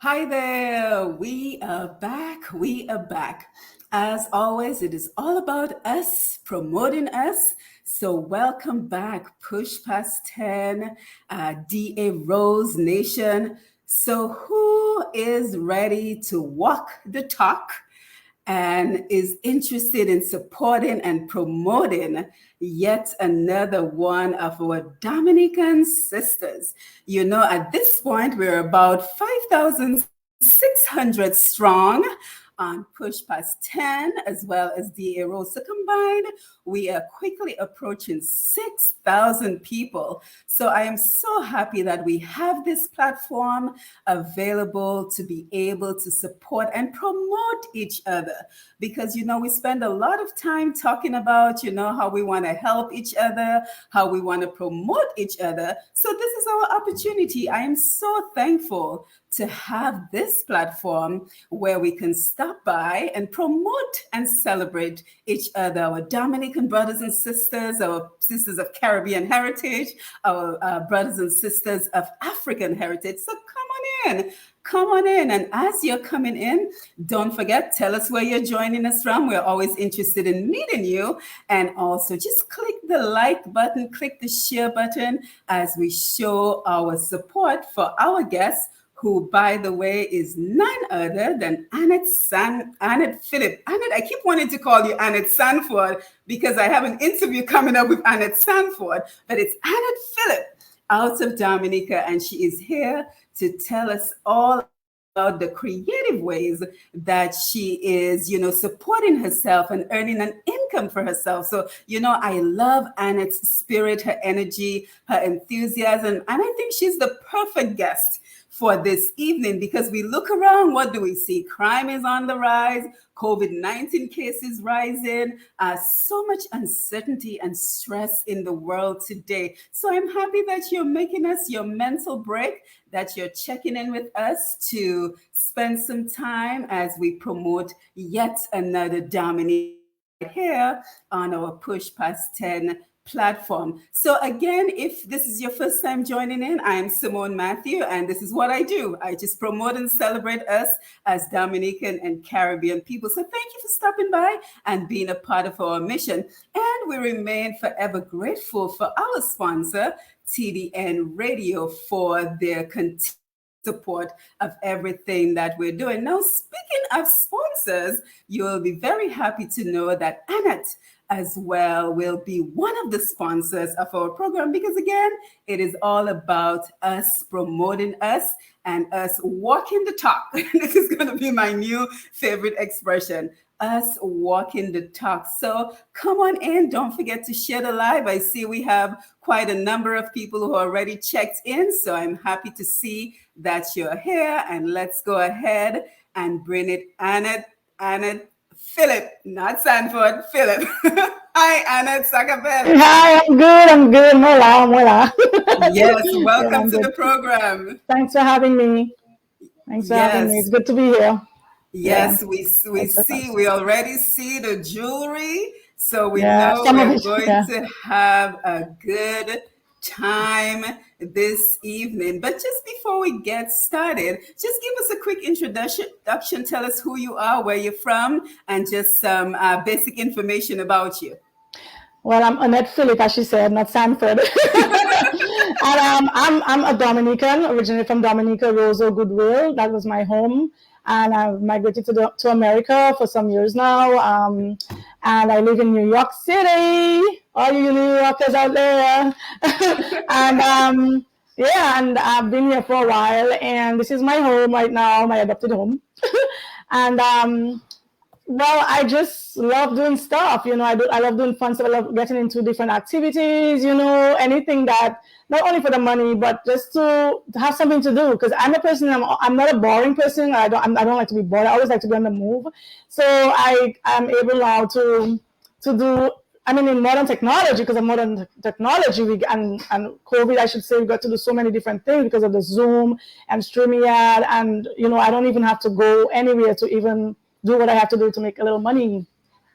Hi there. We are back. We are back. As always, it is all about us, promoting us. So, welcome back, Push Past 10, DA Rose Nation. So, who is ready to walk the talk and is interested in supporting and promoting yet another one of our Dominican sisters? At this point, we're about 5,600 strong on Push Past 10 as well as the Rosa combined. We are quickly approaching 6,000 people. So I am so happy that we have this platform available to be able to support and promote each other because we spend a lot of time talking about how we want to help each other, how we want to promote each other. So this is our opportunity. I am so thankful to have this platform where we can stop by and promote and celebrate each other, our Dominican brothers and sisters, our sisters of Caribbean heritage, our brothers and sisters of African heritage. So come on in. Come on in. And as you're coming in, don't forget, tell us where you're joining us from. We're always interested in meeting you. And also just click the like button, click the share button as we show our support for our guests, who, by the way, is none other than Annette Phillip. Annette, I keep wanting to call you Annette Sanford because I have an interview coming up with Annette Sanford, but it's Annette Phillip out of Dominica, and she is here to tell us all about the creative ways that she is, supporting herself and earning an income for herself. So, I love Annette's spirit, her energy, her enthusiasm, and I think she's the perfect guest for this evening because we look around, what do we see? Crime is on the rise, COVID-19 cases rising, so much uncertainty and stress in the world today. So I'm happy that you're making us your mental break, that you're checking in with us to spend some time as we promote yet another Dominique right here on our Push Past 10 platform. So again, if this is your first time joining in, I'm Simone Matthew, and this is what I do. I just promote and celebrate us as Dominican and Caribbean people. So thank you for stopping by and being a part of our mission. And we remain forever grateful for our sponsor, TDN Radio, for their continued support of everything that we're doing. Now, speaking of sponsors, you'll be very happy to know that Annette as well will be one of the sponsors of our program because again, it is all about us promoting us and us walking the talk. This is going to be my new favorite expression, us walking the talk. So come on in. Don't forget to share the live. I see we have quite a number of people who already checked in. So I'm happy to see that you're here. And let's go ahead and bring it, Annette Phillip, not Sanford, Phillip. Hi, Annette Sakapel. Hi, I'm good. I'm good. Hola, hola. Yes, Yeah, welcome I'm to good. the program. Thanks for having me. Thanks for having me. It's Yes, good to be here. Yeah, yes, we that's so see, fast. we already see the jewelry, so we Yeah, know some of we're it. going Yeah. to have a good time this evening. But just before we get started, just give us a quick introduction. Tell us who you are, where you're from, and just some basic information about you. Well, I'm Annette Phillip, as she said, not Sanford. And I'm a Dominican, originally from Dominica, Roseau, Goodwill. That was my home. And I've migrated to America for some years now. And I live in New York City. All you New Yorkers out there. And yeah, and I've been here for a while. And this is my home right now, my adopted home. And well, I just love doing stuff. I love doing fun stuff. I love getting into different activities. Anything that not only for the money, but just to have something to do. Because I'm a person. I'm not a boring person. I don't like to be bored. I always like to be on the move. So I am able now to do. I mean, in modern technology, because of modern technology, and COVID, I should say, we got to do so many different things because of the Zoom and StreamYard, and I don't even have to go anywhere to even do what I have to do to make a little money.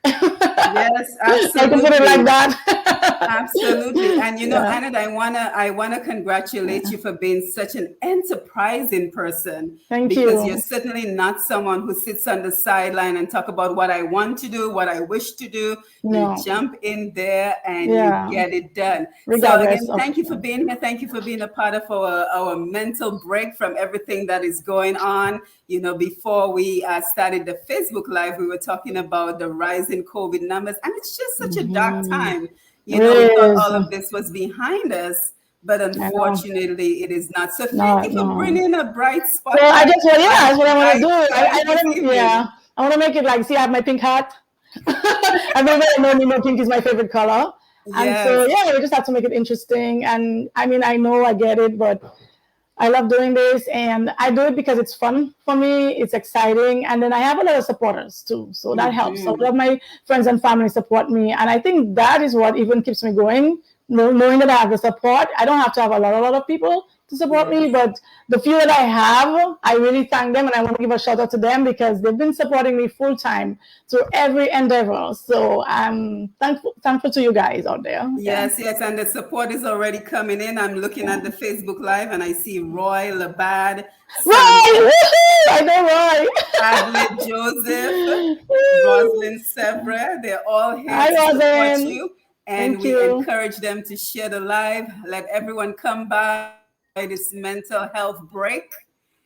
Yes, I can put it like absolutely. that. Absolutely. And Yeah. Annette, I wanna congratulate you for being such an enterprising person, Thank because you're you. certainly not someone who sits on the sideline and talk about what I want to do, what I wish to do. You No. jump in there and you Yeah. get it done. So Regardless again, of. thank you for being here. Thank you for being a part of our mental break from everything that is going on. Before we started the Facebook Live, we were talking about the rising COVID numbers, and it's just such a dark Mhm. time. We It thought is. all of this was behind us, but I know. unfortunately, it is not. So thank No, you for no. bringing a bright So I spotlight just, well, yeah, on that's what I want to tonight's do. I live this want to, yeah, evening. I want to make it like, see, I have my pink hat. Everybody know me know pink is my favorite color. And so, Yes. yeah, we just have to make it interesting. And I mean, I know I get it, but I love doing this and I do it because it's fun for me. It's exciting. And then I have a lot of supporters too. So that helps. So a lot of my friends and family support me. And I think that is what even keeps me going. Knowing that I have the support, I don't have to have a lot of people to support me, Yes. but the few that I have, I really thank them and I want to give a shout out to them because they've been supporting me full time through every endeavor. So I'm thankful to you guys out there. Yeah. Yes, yes, and the support is already coming in. I'm looking at the Facebook Live and I see Roy Labad, Right! Sandra, Woohoo! I know, Adlet Joseph, right? Rosalind Sevre. They're all here I to support wasn't. you, and Thank we you. encourage them to share the live. Let everyone come by, enjoy this mental health break,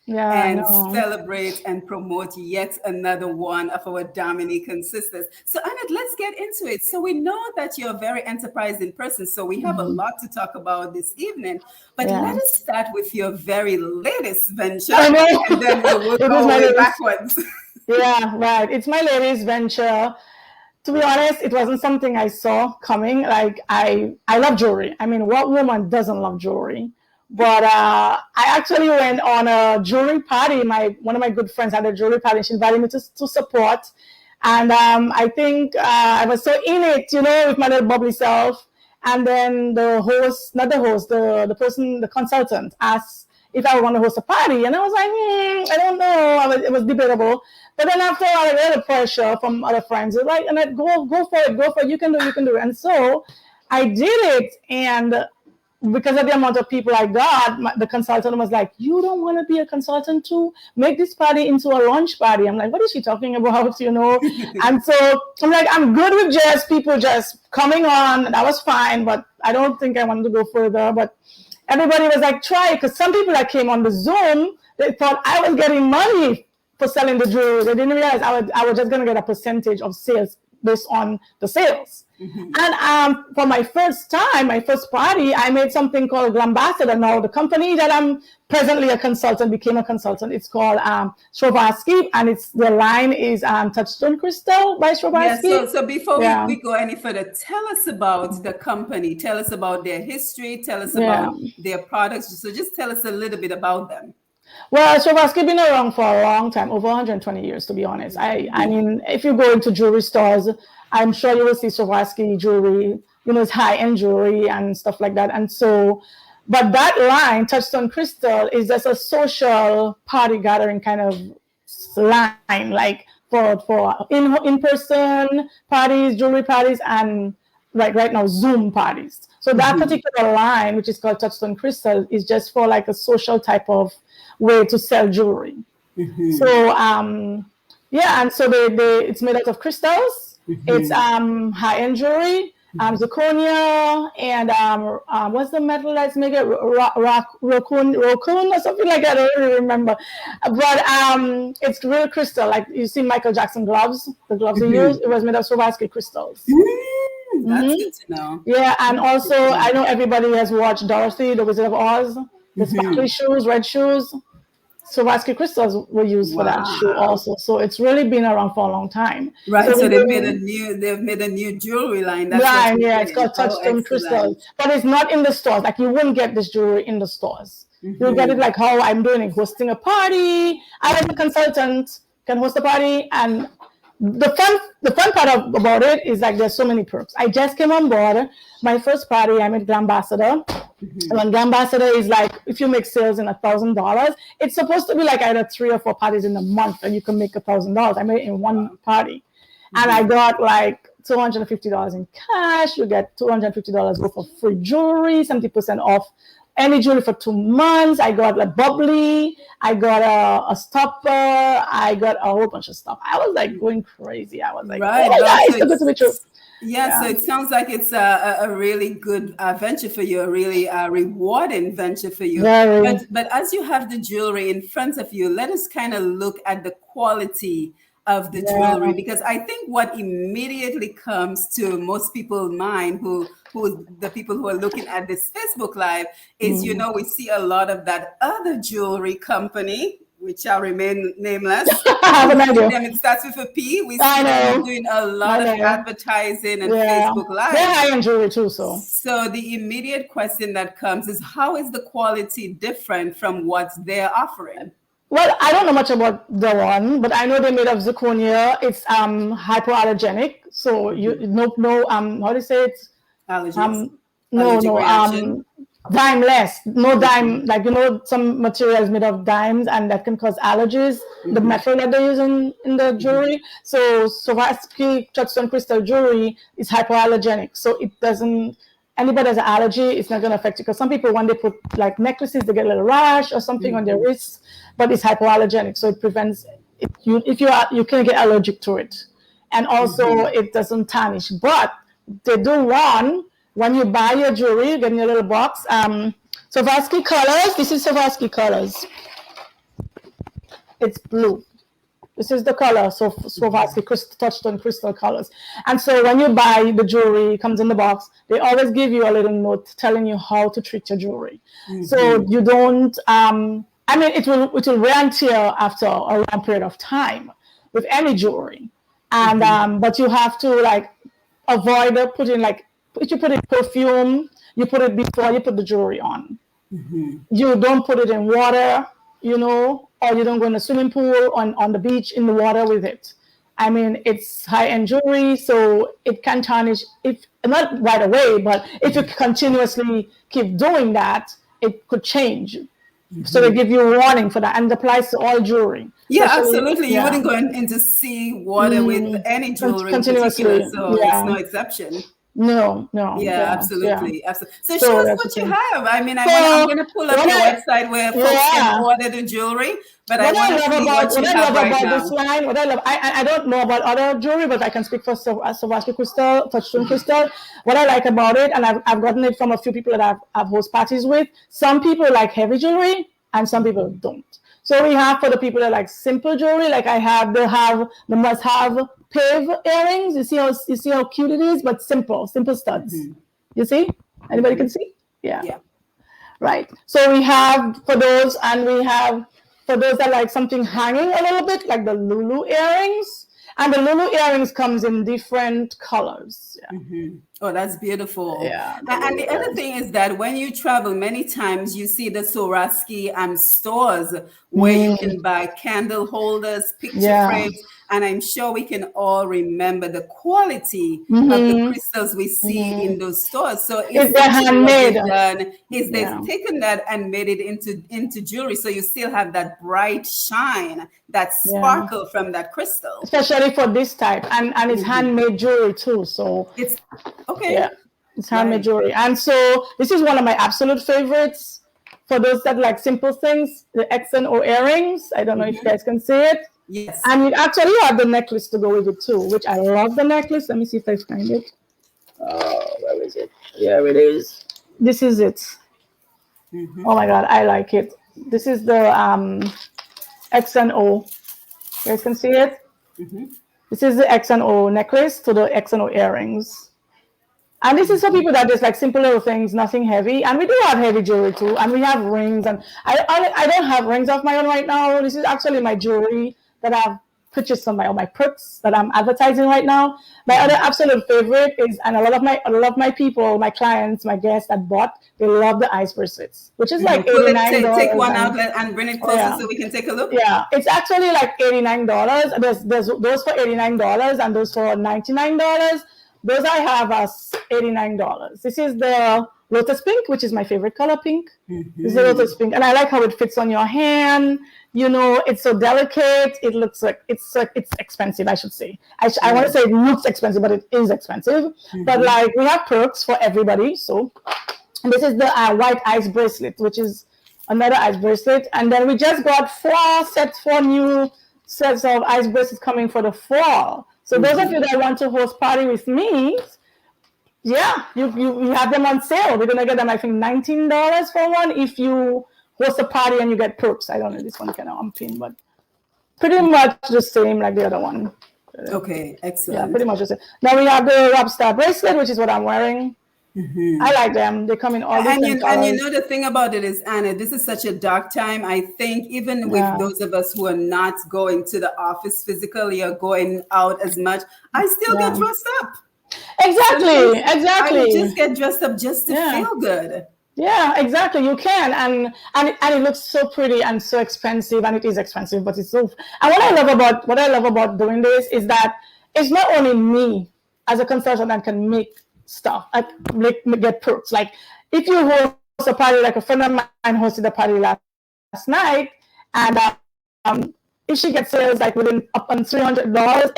Yeah, I and know. celebrate and promote yet another one of our Dominican sisters. So, Annette, let's get into it. So, we know that you're a very enterprising person. So, we have a lot to talk about this evening. But let Yeah. us start with your very latest venture, I know. and then we'll work It is our my way latest. backwards. Yeah, right. It's my latest venture. To be honest, it wasn't something I saw coming. Like I love jewelry. I mean, what woman doesn't love jewelry? But I actually went on a jewelry party. My one of my good friends had a jewelry party. She invited me to support, and I think I was so in it, with my little bubbly self. And then the host, not the host, the person, the consultant asked if I want to host a party, and I was like, I don't know. It was debatable. But then after I got the pressure from other friends, they're like, and go for it, go for it. You can do it. And so I did it, and because of the amount of people I got, the consultant was like, "You don't want to be a consultant too? Make this party into a lunch party." I'm like, "What is she talking about?" And so I'm like, "I'm good with just people just coming on. That was fine, but I don't think I wanted to go further." But everybody was like, "Try it," because some people that came on the Zoom, they thought I was getting money for selling the jewelry. They didn't realize I was just going to get a percentage of sales based on the sales. And for my first time, my first party, I made something called Glambassador. Now, the company that I'm presently a consultant became a consultant. It's called Swarovski, and the line is Touchstone Crystal by Yeah, Swarovski. so before Yeah, we go any further, tell us about the company. Tell us about their history. Tell us yeah. about their products. So just tell us a little bit about them. Well, Swarovski been around for a long time, over 120 years, to be honest. I mean, if you go into jewelry stores, I'm sure you will see Swarovski jewelry. It's high-end jewelry and stuff like that. And so, but that line, Touchstone Crystal, is just a social party gathering kind of line, like for in-person parties, jewelry parties, and like right now Zoom parties. So that particular line, which is called Touchstone Crystal, is just for like a social type of way to sell jewelry. So yeah, and so it's made out of crystals. It's high-end jewelry, zirconia, and what's the metal that's made it? Raccoon or something like that. I don't really remember. But it's real crystal. Like you see Michael Jackson gloves, the gloves he used, it was made of Swarovski crystals. That's good to know. Yeah, and That's good also to I know. know everybody has watched Dorothy, the Wizard of Oz, the sparkly shoes, red shoes. Swarovski crystals were used for that shoe Wow. also. So it's really been around for a long time. Right. So So we they've made a new jewelry line. That's what line, you're yeah, it's saying. called Oh, Touchstone Crystals, excellent. but it's not in the stores. Like you wouldn't get this jewelry in the stores. You'll get it like how I'm doing it, hosting a party. I as a consultant can host a party, and the fun part about it is like there's so many perks. I just came on board. My first party, I made Glambassador. And Glambassador is like if you make sales in $1,000, it's supposed to be like either 3 or 4 parties in a month, and you can make $1,000. I made it in one party. And I got like $250 in cash. You get $250 worth of free jewelry, 70% off any jewelry for 2 months. I got like bubbly. I got a stopper. I got a whole bunch of stuff. I was like going crazy. I was like, Right. oh my God, So it's too good to be true. yeah, so it sounds like it's a really good venture for you, a really rewarding venture for you. Very. But as you have the jewelry in front of you, let us kind of look at the quality of the jewelry, because I think what immediately comes to most people's mind who the people who are looking at this Facebook Live is, you know, we see a lot of that other jewelry company, which shall remain nameless. I have an idea. Them, it starts with a P. We I see them know. doing a lot of advertising and Yeah. Facebook Live. They're high-end jewelry too, so. So the immediate question that comes is, how is the quality different from what they're offering? Well, I don't know much about the one, but I know they're made of zirconia. It's hypoallergenic, so you no how do you say it? Allergies. No, dime-less. No dime, like, you know, some materials made of dimes and that can cause allergies, the metal that they use in the jewelry. So Swarovski touchstone crystal jewelry is hypoallergenic. So it doesn't, anybody has an allergy, it's not going to affect you. Because some people, when they put like necklaces, they get a little rash or something on their wrists, but it's hypoallergenic. So it prevents, you can get allergic to it. And also it doesn't tarnish. But they do one, when you buy your jewelry, you get in your little box. Swarovski colors. This is Swarovski colors. It's blue. This is the color. So Swarovski touchstone crystal colors. And so when you buy the jewelry, it comes in the box. They always give you a little note telling you how to treat your jewelry. So you don't. I mean, it will wear and tear after a long period of time with any jewelry. And but you have to like avoid putting like. If you put in perfume, you put it before you put the jewelry on. You don't put it in water, you know, or you don't go in a swimming pool on the beach in the water with it. I mean, it's high-end jewelry, so it can tarnish, if not right away, but if you continuously keep doing that, it could change. So they give you a warning for that, and it applies to all jewelry. Yeah, absolutely. You wouldn't go into sea water with any jewelry in particular, so it's no exception. No. Yeah, absolutely. So show us what you have. I mean, I'm going to pull up your website where folks can order the jewelry, but I want to see what you have right now. This line, what I love, I don't know about other jewelry, but I can speak for Swarovski crystal, touchstone crystal. What I like about it, and I've gotten it from a few people that I've host parties with. Some people like heavy jewelry, and some people don't. So we have for the people that like simple jewelry, like they must have pave earrings. You see how cute it is, but simple studs. You see? Anybody can see? Yeah. Right. So we have for those, and we have for those that like something hanging a little bit, like the Lulu earrings. And the Lulu earrings comes in different colors. Oh, that's beautiful. Yeah. And the other thing is that when you travel, many times you see the Swarovski stores where you can buy candle holders, picture frames, and I'm sure we can all remember the quality of the crystals we see in those stores. So it's handmade. They've taken that and made it into jewelry, so you still have that bright shine, that sparkle from that crystal. Especially for this type, and it's handmade jewelry too. So it's okay. Yeah, it's handmade jewelry, and so this is one of my absolute favorites. For those that like simple things, the X and O earrings. I don't know if you guys can see it. Yes. And you actually have the necklace to go with it too, which I love the necklace. Let me see if I find it. Where is it? Here it is. This is it. Oh my God, I like it. This is the X and O. You guys can see it? This is the X and O necklace to the X and O earrings. And this is for people that just like simple little things, nothing heavy. And we do have heavy jewelry too. And we have rings. And I don't have rings of my own right now. This is actually my jewelry that I've purchased on my perks that I'm advertising right now. My other absolute favorite is, and a lot of my people, my clients, my guests that bought, they love the ice bracelets, which is like $89. Take one out and bring it closer so we can take a look. Yeah, it's actually like $89. There's those for $89 and those for $99. Those I have as $89. This is the Lotus Pink, which is my favorite color, pink. This is the Lotus Pink. And I like how it fits on your hand. it's so delicate. It looks like it's expensive, I should say. I want to say it looks expensive, but it is expensive. But like we have perks for everybody. So this is the white ice bracelet, which is another ice bracelet. And then we just got 4 new sets of ice bracelets coming for the fall. So those of you that want to host party with me, yeah, you have them on sale. We're gonna get them, I think, $19 for one if you host a party and you get perks. I don't know, this one kind of unpin, but pretty much the same like the other one. Okay, excellent. Yeah, pretty much the same. Now we have the Rob Star bracelet, which is what I'm wearing. I like them. They come in all different colors. And you know the thing about it is, Anna, this is such a dark time. I think even with those of us who are not going to the office physically or going out as much, I still get dressed up. Exactly. I would just get dressed up just to feel good. Yeah, exactly. You can, and it looks so pretty and so expensive, and it is expensive, but it's so. And what I love about doing this is that it's not only me as a consultant that can make stuff, get perks. Like if you host a party, like a friend of mine hosted a party last night, and if she gets sales like within up on $300,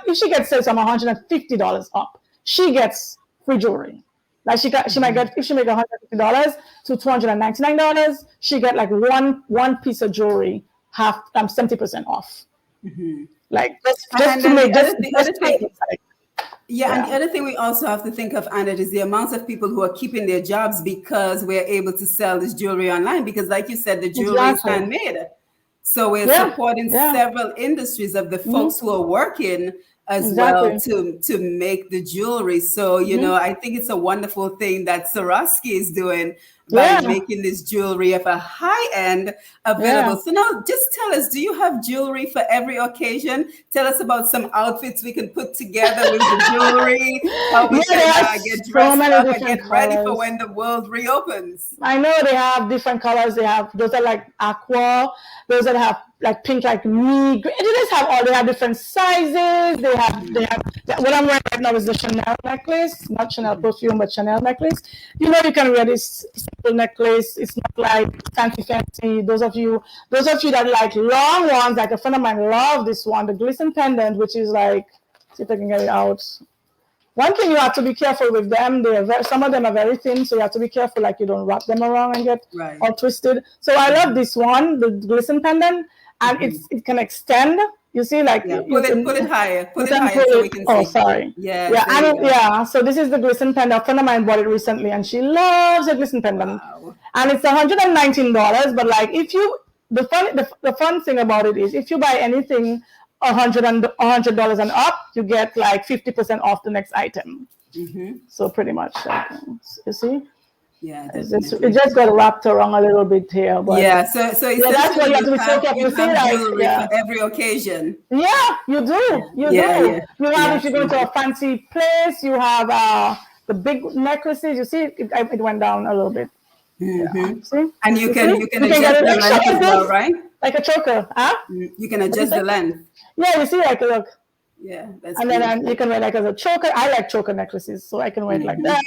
if she gets sales from $150 up, she gets free jewelry. Like she might get, if she make $150 to $299, she get like one piece of jewelry, 70% off. Like just to make and the other thing we also have to think of, Annette, is the amount of people who are keeping their jobs because we're able to sell this jewelry online. Because like you said, the jewelry is handmade. So we're supporting several industries of the folks who are working as well to make the jewelry. So, you know, I think it's a wonderful thing that Swarovski is doing by making this jewelry of a high end available. So now just tell us, do you have jewelry for every occasion? Tell us about some outfits we can put together with the jewelry, how we can get dressed up and get ready for when the world reopens. I know they have different colors. They have those that like aqua, those that have like pink, like me. They just have they have different sizes. They have what I'm wearing right now is the Chanel necklace, not Chanel perfume, but Chanel necklace. You know, you can wear this simple necklace. It's not like fancy. Those of you that like long ones, like a friend of mine love this one, the glisten pendant, which is like, see if I can get it out. One thing you have to be careful with them, some of them are very thin, so you have to be careful, like you don't wrap them around and get all twisted. So I love this one, the glisten pendant, and it can extend. You see, like put it higher so we can see. Oh, sorry. So this is the glisten pendant. A friend of mine bought it recently, and she loves the glisten pendant. Wow. And it's $119. But like, if you the fun thing about it is, if you buy anything $100 and up, you get like 50% off the next item. So pretty much, you see. Yeah, it just got wrapped around a little bit here, but so that's what you have to see, like for every occasion. Yeah, you do. You have if you go to a fancy place, you have the big necklaces. You see, it went down a little bit. See? And you can adjust the length as well, right? Like a choker, huh? You can adjust the length. Yeah, you see, like look. Yeah, that's. And then you can wear like as a choker. I like choker necklaces, so I can wear it like that.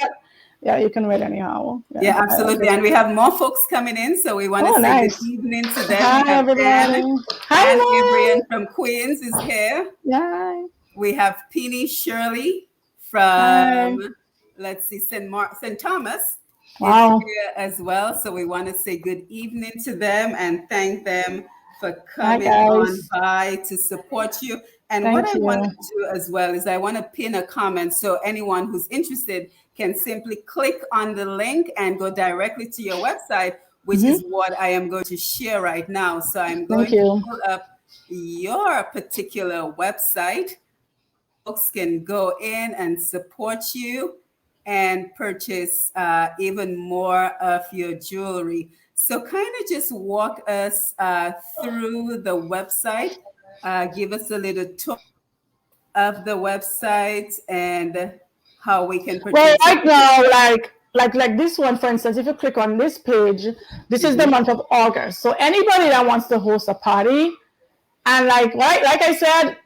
Yeah, you can wear it anyhow. Yeah, absolutely. And we have more folks coming in, so we want to say good evening to them. Hi, everybody. Hi, Adrian from Queens is here. Yeah. We have Peony Shirley from, let's see, St. Thomas is here as well. So we want to say good evening to them and thank them for coming on by to support you. And what I want to do as well is I want to pin a comment so anyone who's interested can simply click on the link and go directly to your website, which is what I am going to share right now. So I'm going to pull up your particular website. Folks can go in and support you and purchase even more of your jewelry. So kind of just walk us through the website. Give us a little tour of the website and how we can purchase. Well, right now, like this one, for instance, if you click on this page, this is the month of August. So anybody that wants to host a party, and like I said,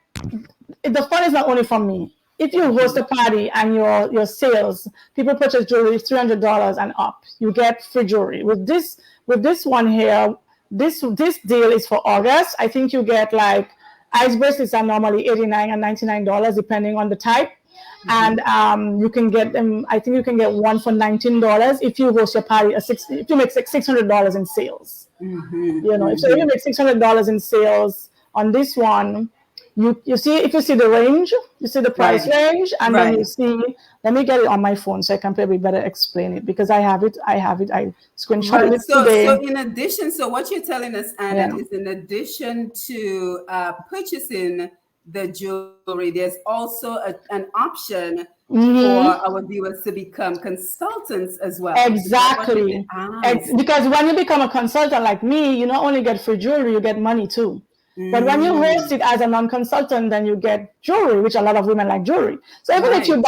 the fun is not only from me. If you host a party and your sales, people purchase jewelry $300 and up, you get free jewelry. With this one here, this deal is for August. I think you get like ice bracelets are normally $89 and $99 depending on the type. And you can get them. I think you can get one for $19 if you host your party. If you make $600 in sales, you know. If you make $600 in sales on this one, you see, if you see the range, you see the price range, and then you see. Let me get it on my phone so I can probably better explain it, because I have it. I screenshotted it today. So in addition, so what you're telling us, Annette, is in addition to purchasing the jewelry, there's also an option for our viewers to become consultants as well. Exactly. Because when you become a consultant like me, you not only get free jewelry, you get money too. But when you host it as a non-consultant, then you get jewelry, which a lot of women like jewelry. So even if your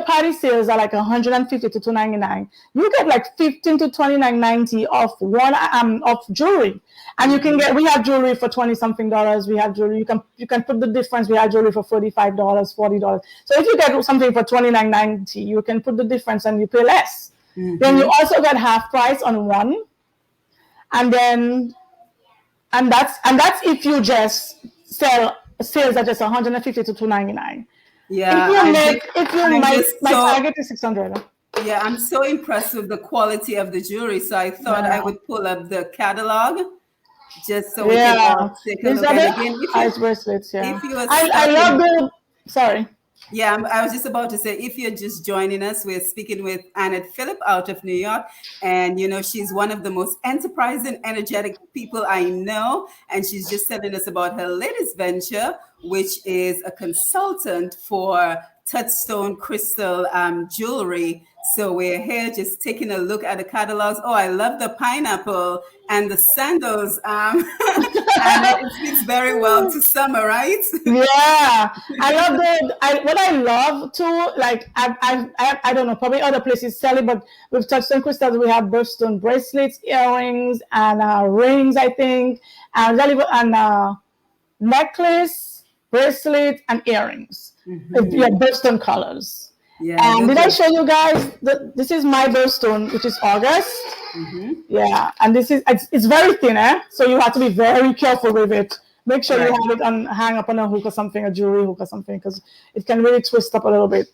party sales are like $150 to $299, you get like $15 to $29.90 off jewelry. And you can we have jewelry for $20-something. We have jewelry. You can put the difference. We have jewelry for $45, $40. So if you get something for $29.90, you can put the difference and you pay less. Then you also get half price on one. And that's if you just sales are just $150 to $299. Yeah. My target is $600. Yeah, I'm so impressed with the quality of the jewelry. So I thought I would pull up the catalog just so we can all take a look at it again. Ice bracelets, I love the. Sorry. Yeah, I was just about to say, if you're just joining us, we're speaking with Annette Phillip out of New York. And, you know, she's one of the most enterprising, energetic people I know. And she's just telling us about her latest venture, which is a consultant for touchstone crystal jewelry. So we're here just taking a look at the catalogs. Oh, I love the pineapple and the sandals. And it speaks very well to summer, right? Yeah, I love what I love too. Like I don't know, probably other places sell it, but with touchstone crystals we have birthstone bracelets, earrings, and rings. I think, and necklace, bracelet, and earrings. Yeah, birthstone colors. Yeah. And did I show you guys this is my birthstone, which is August? Yeah, and it's very thin, so you have to be very careful with it. Make sure you have it hang up on a hook or something, a jewelry hook or something, because it can really twist up a little bit.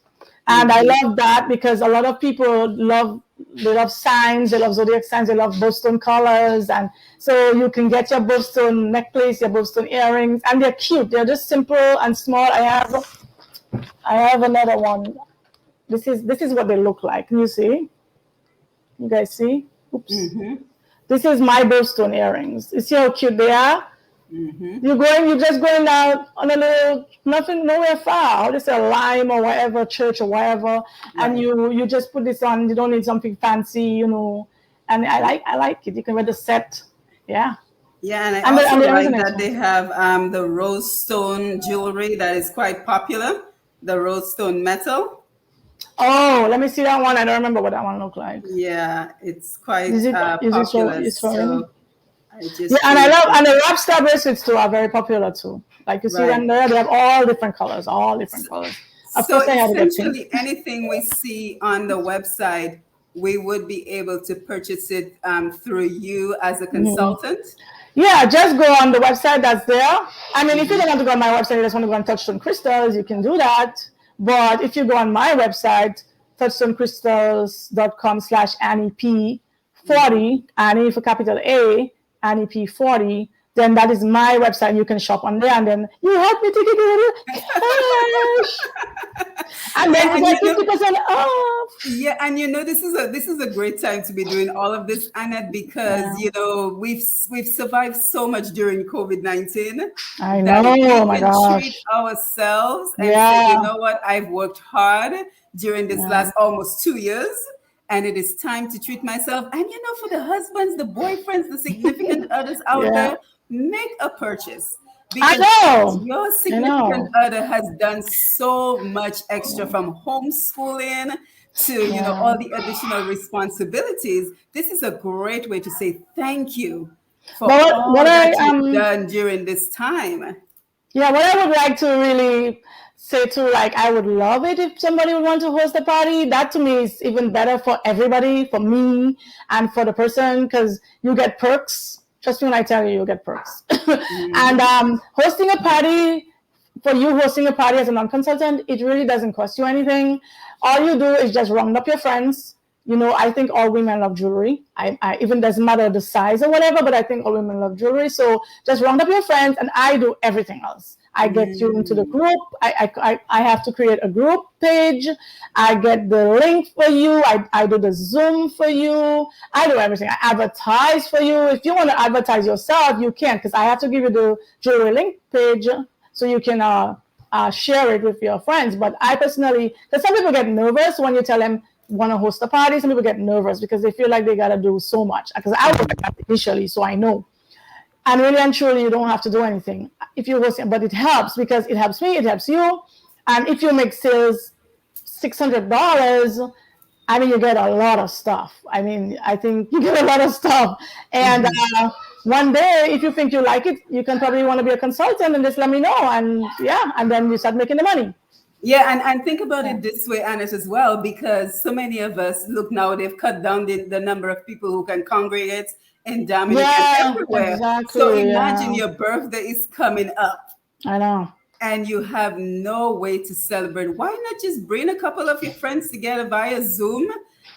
And I love that because a lot of people love signs, they love zodiac signs, they love birthstone colors, and so you can get your birthstone necklace, your birthstone earrings, and they're cute. They're just simple and small. I have another one. This is what they look like. Can you see? You guys see? Oops. This is my birthstone earrings. You see how cute they are? You're just going out on a little, nowhere far. Just a lime or whatever, church or whatever, and you just put this on. You don't need something fancy, you know. And I like it. You can wear the set. Yeah. Yeah, and I also like that they have the rose stone jewelry that is quite popular. The rose stone metal. Oh, let me see that one. I don't remember what that one looked like. Yeah, it's quite popular. And the wrap star bracelets too are very popular too. Like you see them there, they have all different colors. So essentially, anything we see on the website, we would be able to purchase it through you as a consultant. Yeah, just go on the website that's there. I mean, if you don't want to go on my website, you just want to go on Touchstone Crystals, you can do that. But if you go on my website, touchstonecrystals.com/AnnieP40, Annie for capital A, AnnieP40, then that is my website. You can shop on there, and then you help me to get a little cash. And then you get 50% off. Yeah, and you know, this is a great time to be doing all of this, Annette, because you know we've survived so much during COVID-19. I know, we can treat ourselves and say, you know what, I've worked hard during this last almost 2 years, and it is time to treat myself. And you know, for the husbands, the boyfriends, the significant others out there, make a purchase. Because your significant other has done so much extra, from homeschooling to you know all the additional responsibilities. This is a great way to say thank you for all that you've done during this time. Yeah, what I would like to really say too, like, I would love it if somebody would want to host a party. That to me is even better for everybody, for me and for the person, because you get perks. Trust me when I tell you, you'll get perks. Mm-hmm. And hosting a party, for you hosting a party as a non-consultant, it really doesn't cost you anything. All you do is just round up your friends. I think all women love jewelry. I even doesn't matter the size or whatever, but I think all women love jewelry. So just round up your friends, and I do everything else. I get you into the group. I have to create a group page. I get the link for you. I do the Zoom for you. I do everything. I advertise for you. If you want to advertise yourself, you can, because I have to give you the jewelry link page so you can share it with your friends. But I personally, because some people get nervous when you tell them want to host a party. Some people get nervous because they feel like they got to do so much. Because I was like that initially, so I know. And really and truly, you don't have to do anything if you're hosting, but it helps because it helps me, it helps you. And if you make sales $600, I mean, you get a lot of stuff. I mean, I think you get a lot of stuff. And one day, if you think you like it, you can probably want to be a consultant and just let me know. And and then you start making the money. Yeah, and think about it this way, Annette, as well, because so many of us, look now, they've cut down the number of people who can congregate in Dominican everywhere. Exactly, so imagine your birthday is coming up. I know. And you have no way to celebrate. Why not just bring a couple of your friends together via Zoom?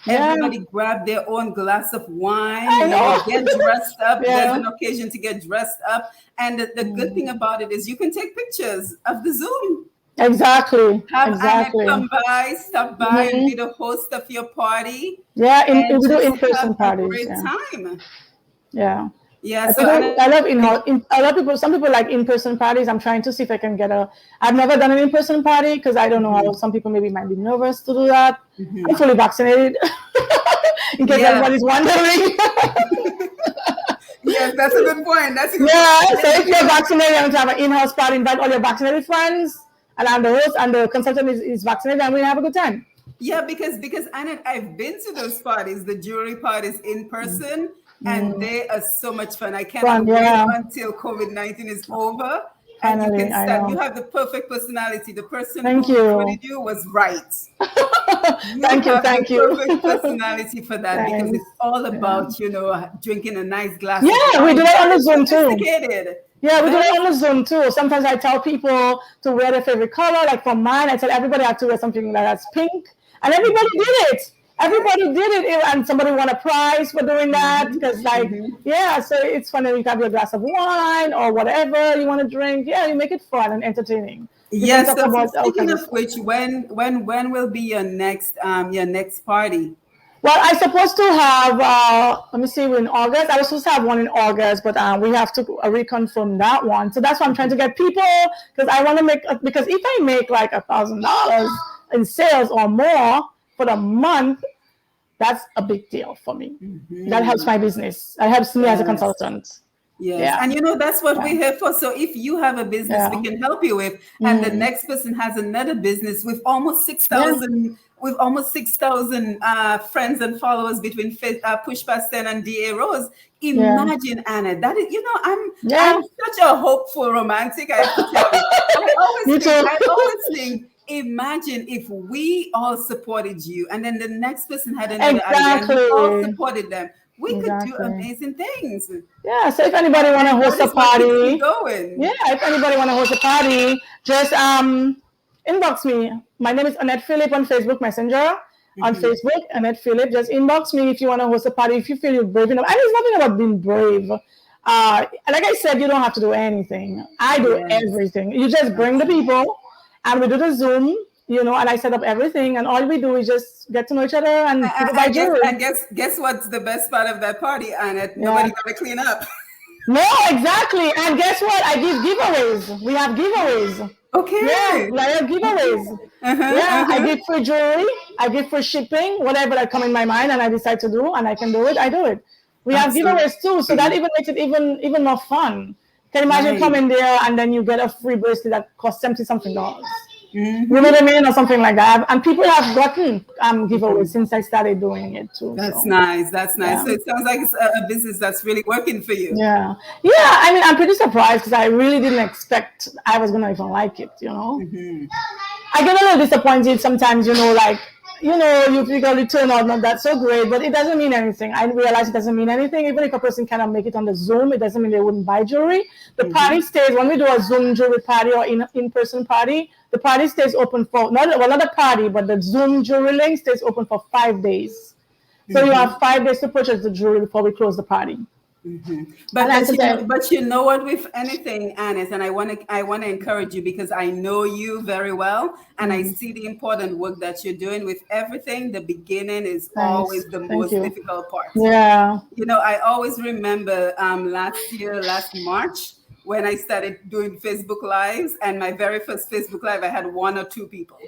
Everybody grab their own glass of wine, get dressed up. There's an occasion to get dressed up. And the good thing about it is you can take pictures of the Zoom. Exactly. Have Annette come by, stop by, and be the host of your party. Yeah, we do in-person parties. Great time. Yeah. Yeah. So I love a lot of people. Some people like in-person parties. I'm trying to see if I can get I've never done an in-person party because I don't know how some people maybe might be nervous to do that. I'm fully vaccinated, in case everybody's wondering. Yes, that's a good point. That's a good point. So if you're vaccinated and to have an in-house party, invite all your vaccinated friends. And I'm the host, and the consultant is vaccinated, and we have a good time. Yeah, because Annette, I've been to those parties, the jewelry parties in person, and they are so much fun. I cannot wait until COVID-19 is over, and you can start. You have the perfect personality. The person who recruited you was right. Thank you. Perfect personality for that because it's all about drinking a nice glass. Yeah, we do it on the Zoom too. Yeah, we do it on the Zoom too. Sometimes I tell people to wear their favorite color. Like for mine, I tell everybody I have to wear something that's pink. And everybody did it. Everybody did it. And somebody won a prize for doing that. Because so it's fun. You have your glass of wine or whatever you want to drink. Yeah, you make it fun and entertaining. Yes. So speaking of which, when will be your next party? Well, I'm supposed to have, let me see, we're in August. I was supposed to have one in August, but we have to reconfirm that one. So that's why I'm trying to get people, because I want to because if I make like $1,000 in sales or more for the month, that's a big deal for me. That helps my business. That helps me as a consultant. Yes. Yeah. And that's what we're here for. So if you have a business we can help you with, and the next person has another business with almost 6,000 friends and followers between Push Past 10 and DA Rose. Imagine, Anna, that is, I'm such a hopeful romantic. I have to tell you. I always think, imagine if we all supported you, and then the next person had another idea, and we all supported them. We could do amazing things. Yeah. So if anybody want to host a party, if anybody want to host a party, just inbox me. My name is Annette Phillip on Facebook Messenger. On Facebook, Annette Phillip. Just inbox me if you want to host a party. If you feel you're brave enough, and there's nothing about being brave. Like I said, you don't have to do anything. I do everything. You just bring the people, and we do the Zoom. And I set up everything, and all we do is just get to know each other and buy jewelry. And guess what's the best part of that party, Annette? Nobody got to clean up. No, exactly. And guess what? I give giveaways. We have giveaways. Okay. Yeah, I have giveaways. I give free jewelry. I give free shipping, whatever that come in my mind, and I decide to do, and I can do it. I do it. We have giveaways too, so that even makes it even more fun. Can you imagine coming there and then you get a free bracelet that costs $70-something. You know what I mean, or something like that. And people have gotten giveaways since I started doing it too. That's nice. That's nice. So it sounds like it's a business that's really working for you. Yeah. I mean, I'm pretty surprised because I really didn't expect I was gonna even like it. I get a little disappointed sometimes. Like you figure it turned out not that so great, but it doesn't mean anything. I realize it doesn't mean anything. Even if a person cannot make it on the Zoom, it doesn't mean they wouldn't buy jewelry. The party stays, when we do a Zoom jewelry party or in-person party, the party stays open for, not a party, but the Zoom jewelry link stays open for 5 days. So you have 5 days to purchase the jewelry before we close the party. But you know what, with anything, Annette, and I want to encourage you, because I know you very well, and I see the important work that you're doing with everything. The beginning is always the most difficult part. Yeah. I always remember last March, when I started doing Facebook Lives, and my very first Facebook Live, I had 1 or 2 people.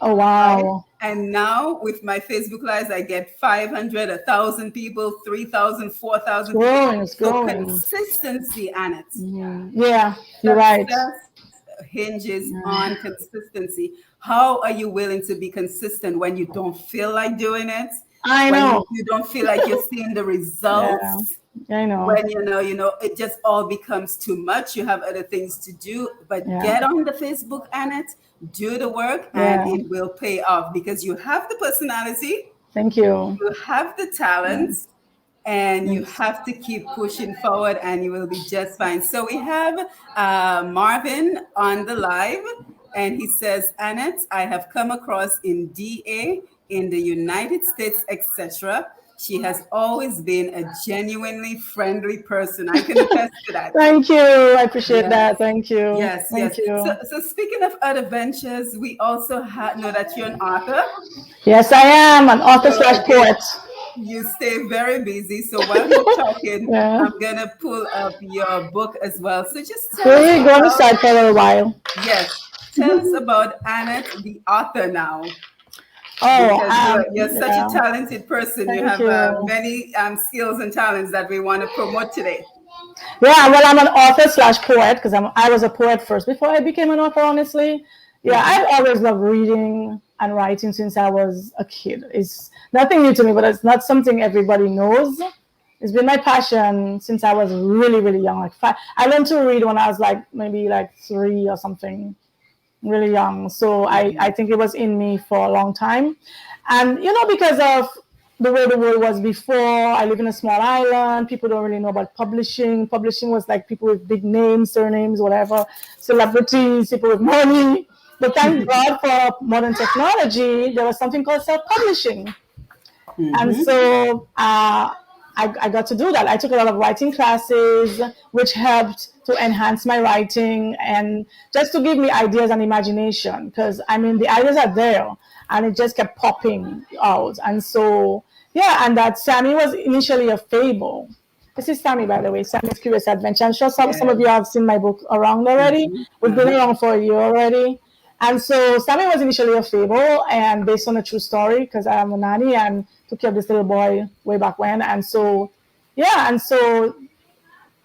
Oh, wow. Right? And now with my Facebook Lives, I get 500, 1,000 people, 3,000, 4,000 people. It's growing. Consistency, Annette. Yeah, you're right. Hinges on consistency. How are you willing to be consistent when you don't feel like doing it? I know. When you don't feel like you're seeing the results. I know. When it just all becomes too much. You have other things to do, but get on the Facebook, Annette, do the work, and it will pay off, because you have the personality. Thank you. You have the talents, and you have to keep pushing forward, and you will be just fine. So we have Marvin on the live, and he says, Annette, I have come across in DA in the United States, etc. She has always been a genuinely friendly person. I can attest to that. Thank you. I appreciate that. Thank you. Yes. So speaking of other ventures, we also know that you're an author. Yes, I am an author / poet. You stay very busy. So while you're talking, I'm going to pull up your book as well. So just tell us. We're going to start for a little while. Yes. Tell us about Annette, the author now. Oh, you're such a talented person. You have many skills and talents that we want to promote today. Yeah, well, I'm an author / poet, because I was a poet first before I became an author, honestly. Yeah, I've always loved reading and writing since I was a kid. It's nothing new to me, but it's not something everybody knows. It's been my passion since I was really, really young. Like 5. I learned to read when I was maybe 3 or something. Really young. So I think it was in me for a long time. And, because of the way the world was before, I live in a small island. People don't really know about publishing. Publishing was like people with big names, surnames, whatever, celebrities, people with money. But thank God for modern technology, there was something called self-publishing. And so I got to do that. I took a lot of writing classes, which helped to enhance my writing and just to give me ideas and imagination, because the ideas are there and it just kept popping out. And so, and that Sammy was initially a fable. This is Sammy, by the way, Sammy's Curious Adventure. I'm sure some of you have seen my book around already. We've been around for a year already. And so Sammy was initially a fable and based on a true story, because I am a nanny and took care of this little boy way back when. And so,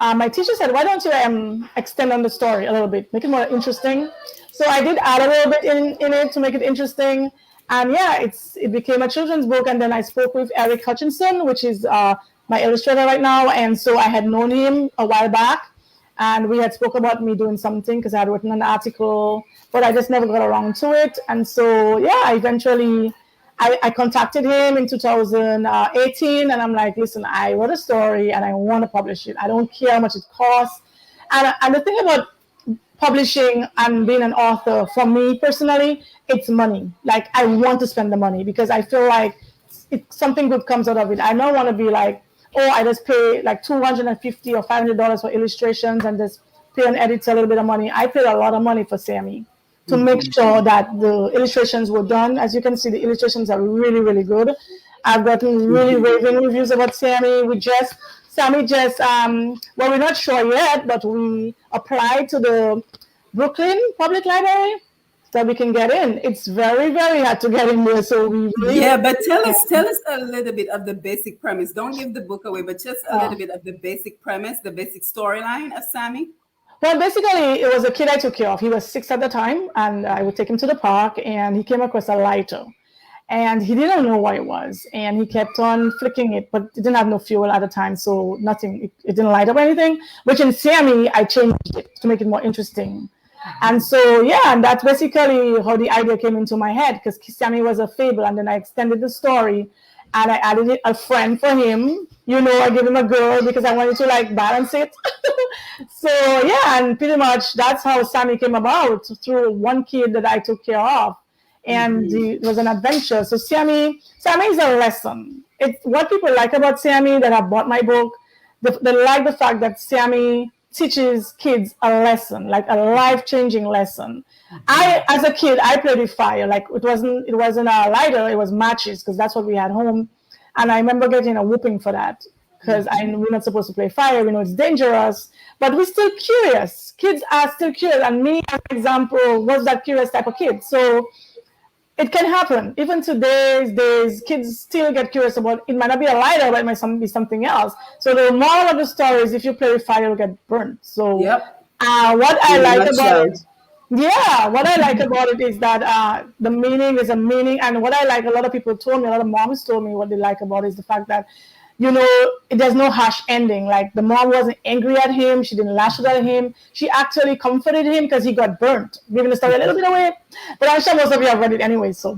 my teacher said, why don't you extend on the story a little bit, make it more interesting. So I did add a little bit in it to make it interesting. And it became a children's book. And then I spoke with Eric Hutchinson, which is my illustrator right now. And so I had known him a while back. And we had spoke about me doing something because I had written an article, but I just never got around to it. And so, eventually I contacted him in 2018 and I'm like, listen, I wrote a story and I want to publish it. I don't care how much it costs. And the thing about publishing and being an author, for me personally, it's money. Like, I want to spend the money because I feel like something good comes out of it. I don't want to be like, oh, I just pay like $250 or $500 for illustrations and just pay an editor a little bit of money. I paid a lot of money for Sammy to make sure that the illustrations were done. As you can see, the illustrations are really, really good. I've gotten really raving reviews about Sammy. Sammy just, we're not sure yet, but we applied to the Brooklyn Public Library that we can get in. It's very, very hard to get in there. So we really but tell us a little bit of the basic premise. Don't give the book away, but just a little bit of the basic premise, the basic storyline of Sammy. Well, basically, it was a kid I took care of. He was 6 at the time, and I would take him to the park, and he came across a lighter. And he didn't know what it was, and he kept on flicking it, but it didn't have no fuel at the time, so nothing. It didn't light up or anything. Which in Sammy, I changed it to make it more interesting. And so, yeah, and that's basically how the idea came into my head, because Sammy was a fable, and then I extended the story and I added a friend for him. I gave him a girl because I wanted to like balance it. So, yeah, and pretty much that's how Sammy came about, through one kid that I took care of. And it was an adventure. So Sammy is a lesson. It's what people like about Sammy that have bought my book. They like the fact that Sammy teaches kids a lesson, like a life-changing lesson. As a kid, I played with fire. Like it wasn't a lighter, it was matches, because that's what we had home. And I remember getting a whooping for that, because we're not supposed to play fire. We know it's dangerous, but we're still curious. Kids are still curious, and me, as an example, was that curious type of kid. So it can happen. Even today's days, kids still get curious about, it might not be a lighter, but it might be something else. So the moral of the story is, if you play with fire, you'll get burnt. So what I like about it, what I like about it is that the meaning is a meaning. And what I like, a lot of moms told me what they like about it is the fact that, there's no harsh ending. Like the mom wasn't angry at him. She didn't lash out at him. She actually comforted him because he got burnt. We're going to start a little bit away, but I'm sure most of you have read it anyway. So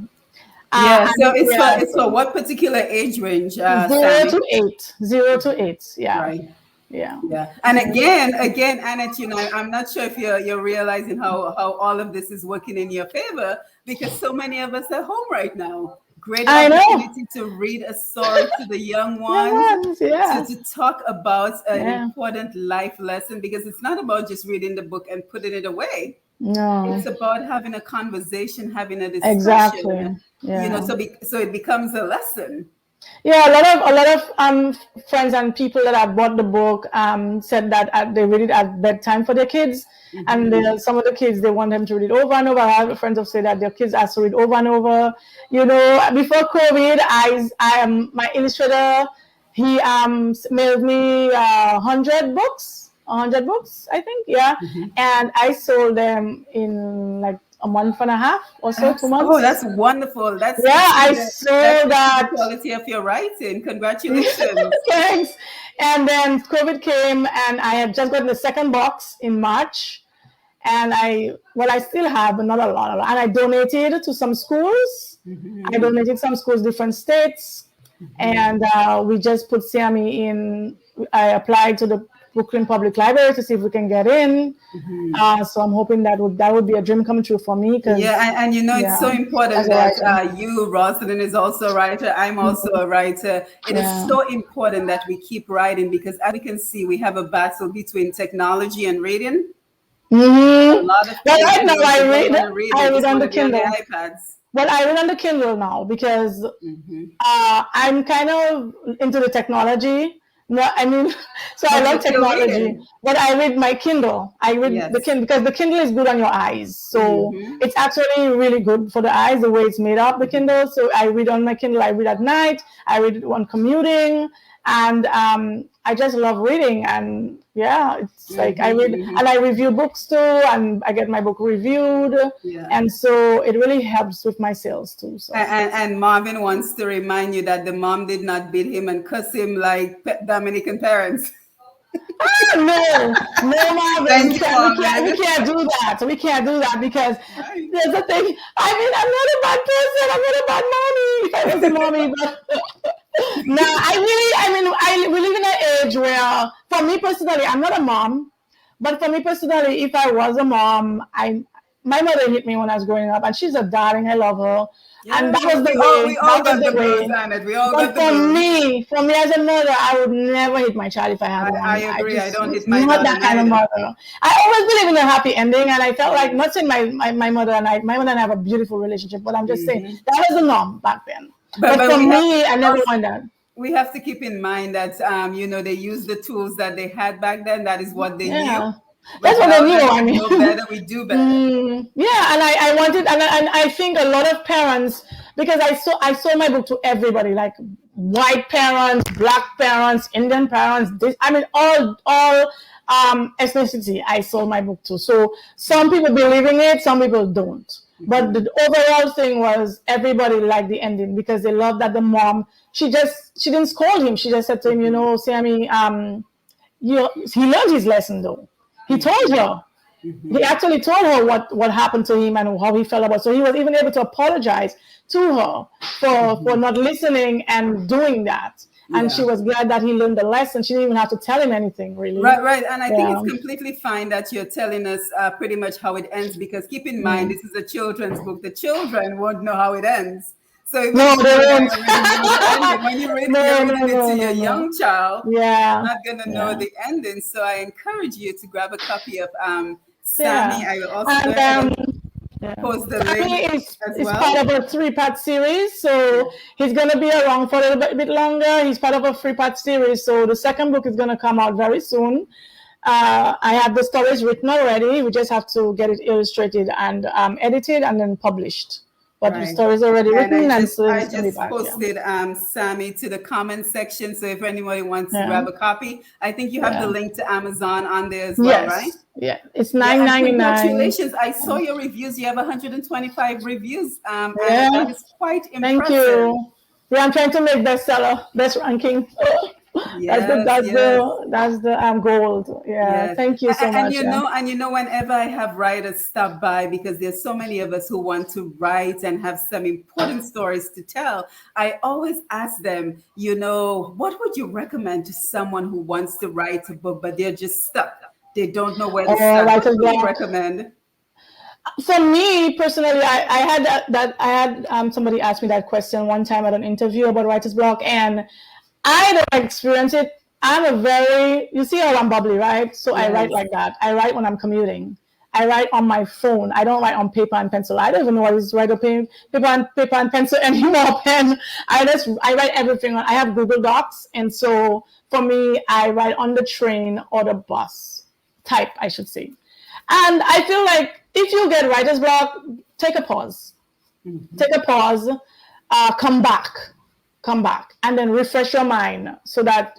so it's for what particular age range? 0 to 8. 0 to 8. Yeah. Right. Yeah. And again, Annette, I'm not sure if you're realizing how all of this is working in your favor, because so many of us are home right now. Great opportunity to read a story to the young ones, to talk about an important life lesson, because it's not about just reading the book and putting it away. No, it's about having a conversation, having a discussion. Exactly. So it becomes a lesson. Yeah, a lot of friends and people that have bought the book said that they read it at bedtime for their kids, and some of the kids, they want them to read it over and over. I have friends who say that their kids ask to read over and over. Before COVID, my illustrator, he mailed me 100 books, I think, and I sold them in like a month and a half or so, 2 months. Oh, that's wonderful. I saw that. The quality of your writing. Congratulations. Thanks. And then COVID came, and I had just gotten the second box in March. And I still have, but not a lot. And I donated to some schools. I donated some schools, different states. And we just put Sammy in. I applied to the Brooklyn Public Library to see if we can get in. So I'm hoping that would be a dream come true for me. And it's so important that you, Rosalind, is also a writer. I'm also a writer. It is so important that we keep writing, because as we can see, we have a battle between technology and reading. A lot of right now I read on the Kindle. iPads. Well, I read on the Kindle now because I'm kind of into the technology. No, I mean, so I love technology, but I read my Kindle. I read the Kindle because the Kindle is good on your eyes. So it's actually really good for the eyes, the way it's made up, the Kindle. So I read on my Kindle. I read at night. I read it when commuting. And I just love reading. And it's like I read and I review books too. And I get my book reviewed. And so it really helps with my sales too. So. And Marvin wants to remind you that the mom did not beat him and cuss him like Dominican parents. No, Marvin. We can't do that. We can't do that because there's a thing. I mean, I'm not a bad person. I'm not a bad mommy. If I was a mommy, but we live in an age where, for me personally, I'm not a mom, but for me personally, if I was a mom, my mother hit me when I was growing up, and she's a darling. I love her. And that was the way. We all got the way. But for me as a mother, I would never hit my child if I had one. I agree. I don't hit my daughter. Not that kind of mother. I always believe in a happy ending, and I felt like, not saying my mother and I have a beautiful relationship, but I'm just saying that was the norm back then. But for me, I never want that. We have to keep in mind that they use the tools that they had back then. That is what they knew. That's what I knew. I mean, know better, we do better. And I wanted, and I think a lot of parents, because I sold my book to everybody, like white parents, black parents, Indian parents. All ethnicity. I sold my book to. So some people believe in it, some people don't. But the overall thing was everybody liked the ending because they loved that the mom. She didn't scold him. She just said to him, Sammy, he learned his lesson though. He told her, He actually told her what happened to him and how he felt about it. So he was even able to apologize to her for not listening and doing that. And she was glad that he learned the lesson. She didn't even have to tell him anything, really. Right. And I think it's completely fine that you're telling us pretty much how it ends, because keep in mind, this is a children's book. The children won't know how it ends. So even No, if they you won't. already know the ending, when you're reading it to your young child, Yeah. you're not going to know the ending. So I encourage you to grab a copy of Yeah. Sammy. I will also go ahead and post the Sammy link is as well. part of a 3-part series, so he's going to be around for a little bit longer. He's part of a 3-part series, so the second book is going to come out very soon. I have the stories written already. We just have to get it illustrated and edited and then published. But the stories are already written, I so just posted Sammy to the comment section. So if anybody wants to grab a copy, I think you have the link to Amazon on there as well, right? Yeah, it's $9.99. Congratulations! I saw your reviews. You have 125 reviews. And that is quite impressive. Thank you. Yeah, I'm trying to make bestseller, best ranking. That's the gold. Yeah, thank you so much. And you know, whenever I have writers stop by, because there's so many of us who want to write and have some important stories to tell, I always ask them, you know, what would you recommend to someone who wants to write a book, but they're just stuck? They don't know where to start. What would you recommend? For me personally, I had somebody ask me that question one time at an interview about writer's block, and I don't experience it. You see how I'm bubbly, right? So I write like that. I write when I'm commuting. I write on my phone. I don't write on paper and pencil. I don't even know what is write on paper and pencil anymore. I write everything. I have Google Docs, and so for me, I write on the train or the bus. Type, I should say. And I feel like if you get writer's block, take a pause. Take a pause. Come back, and then refresh your mind so that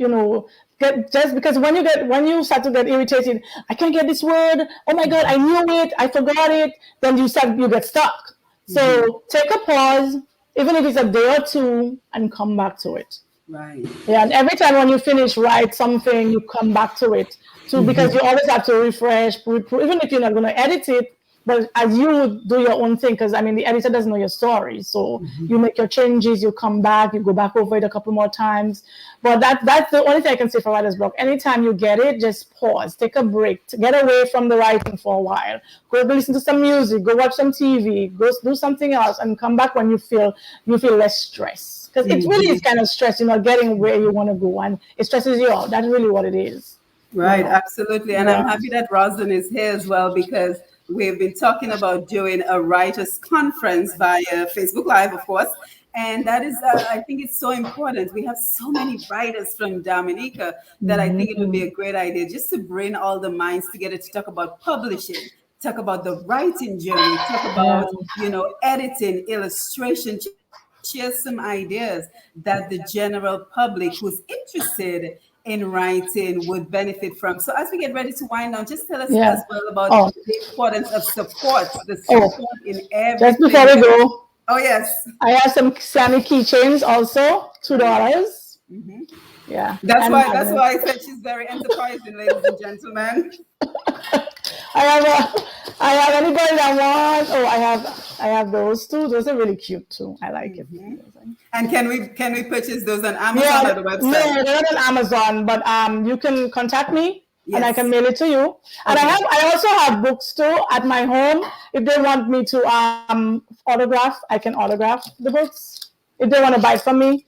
just because when you start to get irritated, I can't get this word. Oh my God, I knew it, I forgot it. Then you get stuck. So take a pause, even if it's a day or two, and come back to it. Right. Yeah, and every time when you finish write something, you come back to it too, because you always have to refresh, even if you're not going to edit it. But as you do your own thing, because I mean, the editor doesn't know your story, so you make your changes, you come back, you go back over it a couple more times. But that's the only thing I can say for writer's block. Anytime you get it, just pause, take a break, get away from the writing for a while, go listen to some music, go watch some TV, go do something else, and come back when you feel less stressed. Because it really is kind of stress, getting where you want to go, and it stresses you out. That's really what it is. Right, absolutely. And I'm happy that Rosalind is here as well, because we've been talking about doing a writers conference via Facebook Live, of course. And that is, I think it's so important. We have so many writers from Dominica that I think it would be a great idea just to bring all the minds together to talk about publishing, talk about the writing journey, talk about, editing, illustration, share some ideas that the general public who's interested in writing would benefit from. So as we get ready to wind down, just tell us as well about the importance of support, the support in everything. Just before we go. Oh, yes. I have some Sammy keychains also, $2. Yeah. That's why I said she's very enterprising, ladies and gentlemen. I have anybody that wants. I have those too. Those are really cute too. I like it. And can we purchase those on Amazon or the website? No, they're not on Amazon, but you can contact me and I can mail it to you. And I also have books too at my home. If they want me to autograph, I can autograph the books. If they want to buy from me,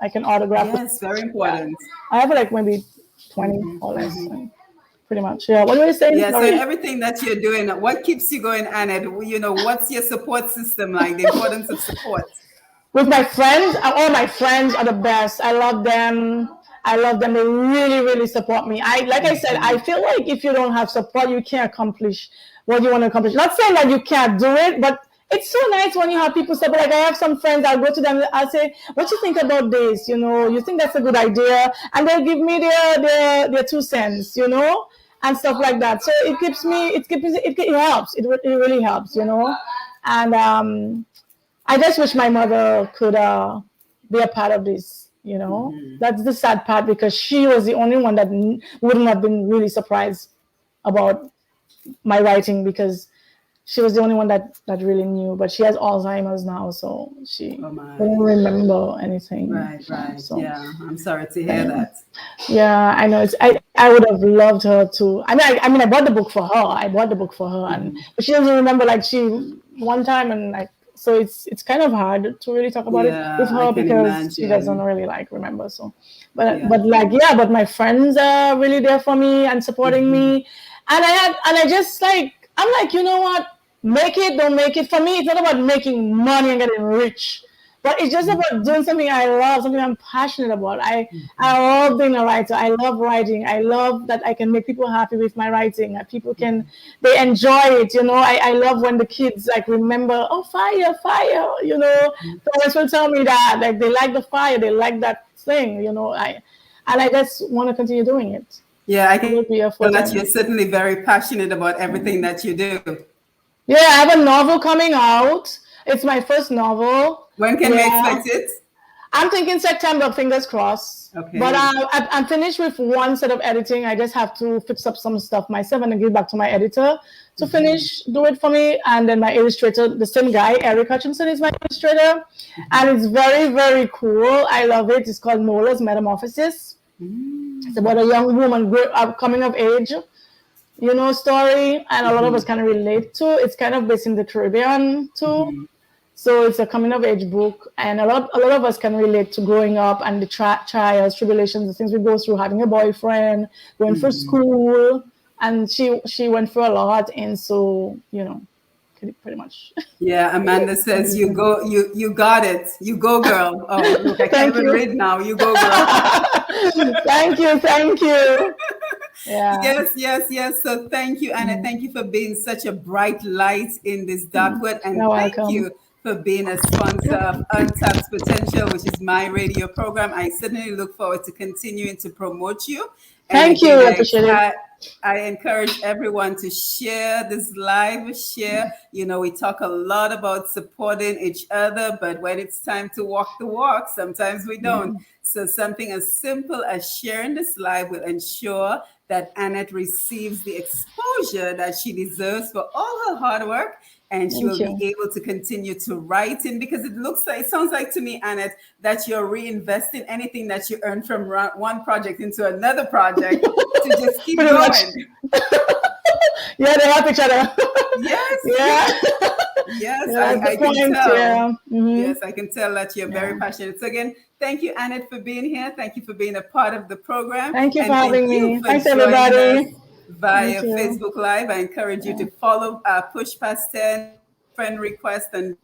I can autograph. Yes, very important. I have like maybe 20 or less. Pretty much. Yeah. What were you saying? Yeah. So everything that you're doing, what keeps you going, Annette? What's your support system like? The importance of support. With my friends, all my friends are the best. I love them. They really, really support me. Like I said, I feel like if you don't have support, you can't accomplish what you want to accomplish. Not saying that you can't do it, but it's so nice when you have people support. Like I have some friends, I'll go to them, I'll say, what do you think about this? You think that's a good idea? And they'll give me their 2 cents, and stuff like that. So it helps. It really helps, And I just wish my mother could be a part of this, That's the sad part, because she was the only one that wouldn't have been really surprised about my writing because she was the only one that really knew. But she has Alzheimer's now, so she doesn't remember anything. Right. So, yeah, I'm sorry to hear that. Yeah, I know. I would have loved her to. I bought the book for her. And but she doesn't remember like she one time and like so it's kind of hard to really talk about it with her because she doesn't really like remember. So, but my friends are really there for me and supporting me, and I just like I'm like, you know what, make it, don't make it. For me, it's not about making money and getting rich. But it's just about doing something I love, something I'm passionate about. I love being a writer. I love writing. I love that I can make people happy with my writing. That people they enjoy it. I love when the kids like remember, oh, fire. Parents will tell me that like they like the fire, they like that thing. I just want to continue doing it. Yeah, I can feel that you're certainly very passionate about everything that you do. Yeah, I have a novel coming out. It's my first novel. When can we expect it? I'm thinking September, fingers crossed. Okay. But I'm finished with one set of editing. I just have to fix up some stuff myself and then give back to my editor to do it for me. And then my illustrator, the same guy, Eric Hutchinson, is my illustrator. And it's very, very cool. I love it. It's called Nola's Metamorphosis. It's about a young woman coming of age, story. And a lot of us can relate to. It's kind of based in the Caribbean too. So it's a coming of age book, and a lot of us can relate to growing up and the trials, tribulations, the things we go through, having a boyfriend, going through school, and she went through a lot, and so pretty much. Yeah, Amanda says you got it, you go girl. Oh look, I can't even read now. You go girl. Thank you. Yeah. Yes. So thank you, Annette. Thank you for being such a bright light in this dark world, and thank you for being a sponsor of Untapped Potential, which is my radio program. I certainly look forward to continuing to promote you. Thank you. I appreciate it. I encourage everyone to share this live. We talk a lot about supporting each other, but when it's time to walk the walk, sometimes we don't. So something as simple as sharing this live will ensure that Annette receives the exposure that she deserves for all her hard work. And she will be able to continue to write in, because it sounds like to me, Annette, that you're reinvesting anything that you earn from one project into another project to just keep going. Yeah, they help each other. Yes. I can tell. Yes, I can tell that you're very passionate. So again, thank you, Annette, for being here. Thank you for being a part of the program. Thank you for having me. Thanks, everybody. Via Facebook Live. I encourage you to follow Push Past 10 friend request, and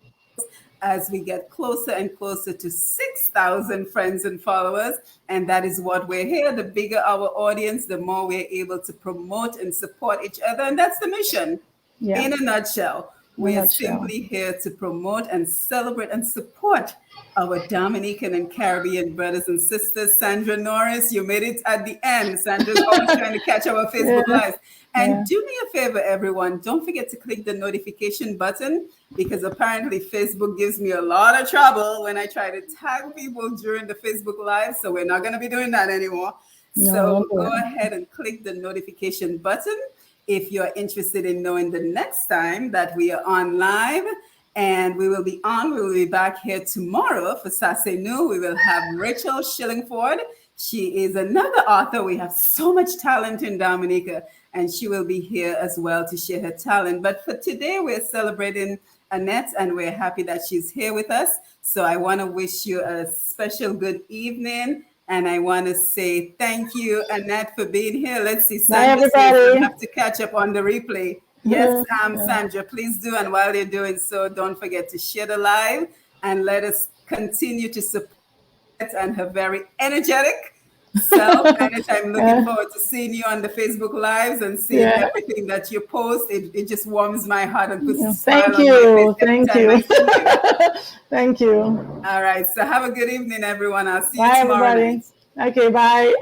as we get closer and closer to 6,000 friends and followers, and that is what we're here. The bigger our audience, the more we're able to promote and support each other, and that's the mission. In a nutshell. We are simply here to promote and celebrate and support our Dominican and Caribbean brothers and sisters. Sandra Norris, you made it at the end. Sandra's always trying to catch our Facebook Lives. And do me a favor, everyone. Don't forget to click the notification button, because apparently Facebook gives me a lot of trouble when I try to tag people during the Facebook Live. So we're not going to be doing that anymore. So go ahead and click the notification button if you're interested in knowing the next time that we are on live. And we will be back here tomorrow for Sasse Nu. We will have Rachel Shillingford. She is another author. We have so much talent in Dominica, and she will be here as well to share her talent. But for today, we're celebrating Annette, and we're happy that she's here with us. So I want to wish you a special good evening. And I want to say thank you, Annette, for being here. Let's see, Sandra says we have to catch up on the replay. Yes, Sandra, please do. And while you're doing so, don't forget to share the live and let us continue to support and her very energetic self. And I'm looking forward to seeing you on the Facebook Lives and seeing everything that you post. It just warms my heart and puts a smile on my face. Thank you. Thank you. All right. So have a good evening, everyone. I'll see you tomorrow. Bye, everybody. Night. Okay, bye.